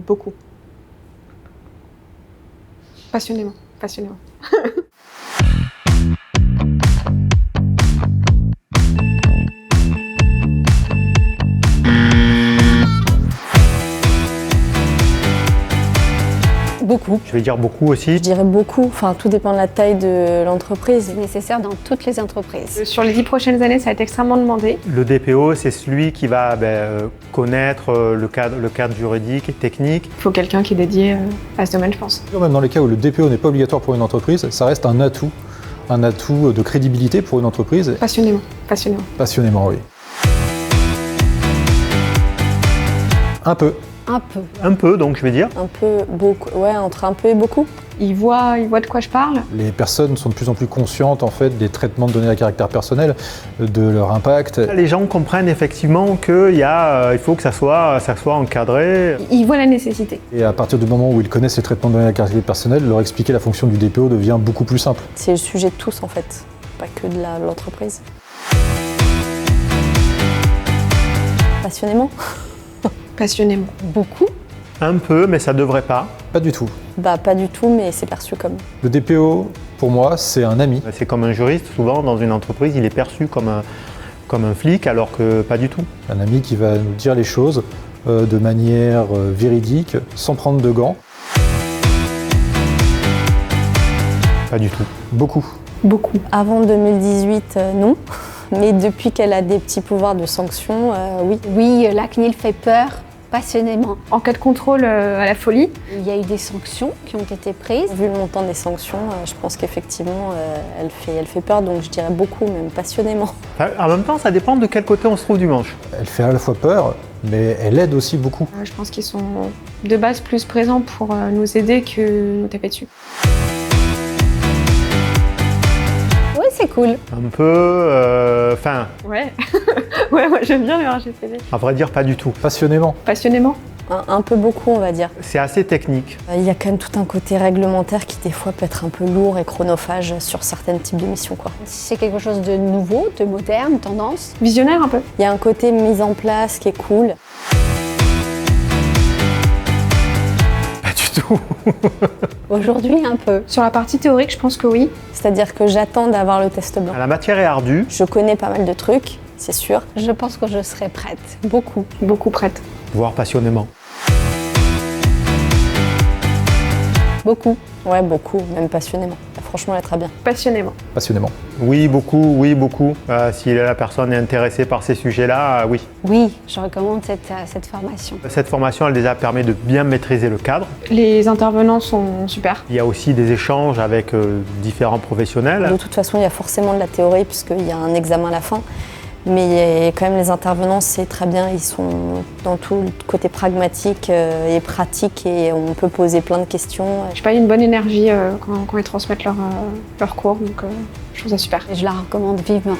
Beaucoup. Passionnément, passionnément. Beaucoup. Je vais dire beaucoup aussi. Je dirais beaucoup, enfin tout dépend de la taille de l'entreprise. C'est nécessaire dans toutes les entreprises. Sur les 10 prochaines années, ça va être extrêmement demandé. Le DPO, c'est celui qui va connaître le cadre juridique et technique. Il faut quelqu'un qui est dédié à ce domaine, je pense. Même dans les cas où le DPO n'est pas obligatoire pour une entreprise, ça reste un atout de crédibilité pour une entreprise. Passionnément, passionnément. Passionnément, oui. Un peu. Un peu. Un peu, donc je vais dire. Un peu, beaucoup. Ouais, entre un peu et beaucoup. Il voit de quoi je parle. Les personnes sont de plus en plus conscientes en fait des traitements de données à caractère personnel, de leur impact. Les gens comprennent effectivement qu'il faut que ça soit encadré. Il voit la nécessité. Et à partir du moment où ils connaissent les traitements de données à caractère personnel, leur expliquer la fonction du DPO devient beaucoup plus simple. C'est le sujet de tous en fait, pas que de l'entreprise. Passionnément. Passionnément. Beaucoup. Un peu, mais ça devrait pas. Pas du tout. Bah pas du tout, mais c'est perçu comme. Le DPO, pour moi, c'est un ami. C'est comme un juriste, souvent dans une entreprise, il est perçu comme un flic, alors que pas du tout. Un ami qui va nous dire les choses de manière véridique, sans prendre de gants. Pas du tout. Beaucoup. Beaucoup. Avant 2018, non. Mais depuis qu'elle a des petits pouvoirs de sanction, oui. Oui, la CNIL fait peur, passionnément. En cas de contrôle à la folie, Il y a eu des sanctions qui ont été prises. Vu le montant des sanctions, je pense qu'effectivement, elle fait peur, donc je dirais beaucoup, même passionnément. Enfin, en même temps, ça dépend de quel côté on se trouve du manche. Elle fait à la fois peur, mais elle aide aussi beaucoup. je pense qu'ils sont de base plus présents pour nous aider que nous taper dessus. Oui, c'est cool. Un peu, Ouais. Ouais, moi j'aime bien le RGPD. à vrai dire, pas du tout. Passionnément. Passionnément. Un peu beaucoup, on va dire. C'est assez technique. Il y a quand même tout un côté réglementaire qui des fois peut être un peu lourd et chronophage sur certains types de missions, quoi. C'est quelque chose de nouveau, de moderne, tendance. Visionnaire un peu. Il y a un côté mise en place qui est cool. Pas du tout. Aujourd'hui, un peu. Sur la partie théorique, je pense que oui. C'est-à-dire que j'attends d'avoir le test blanc. La matière est ardue. Je connais pas mal de trucs, c'est sûr. Je pense que je serai prête. Beaucoup. Beaucoup prête. Voire passionnément. Beaucoup. Ouais, beaucoup, même passionnément. Franchement, elle est très bien. Passionnément. Passionnément. Oui, beaucoup, oui, beaucoup. Si la personne est intéressée par ces sujets-là, oui. Oui, je recommande cette formation. Cette formation, elle déjà permet de bien maîtriser le cadre. Les intervenants sont super. Il y a aussi des échanges avec différents professionnels. De toute façon, il y a forcément de la théorie puisqu'il y a un examen à la fin. Mais quand même, les intervenants, c'est très bien. Ils sont dans tout le côté pragmatique et pratique et on peut poser plein de questions. Je sais pas, il y a une bonne énergie quand ils transmettent leur cours, donc je trouve ça super. Et je la recommande vivement.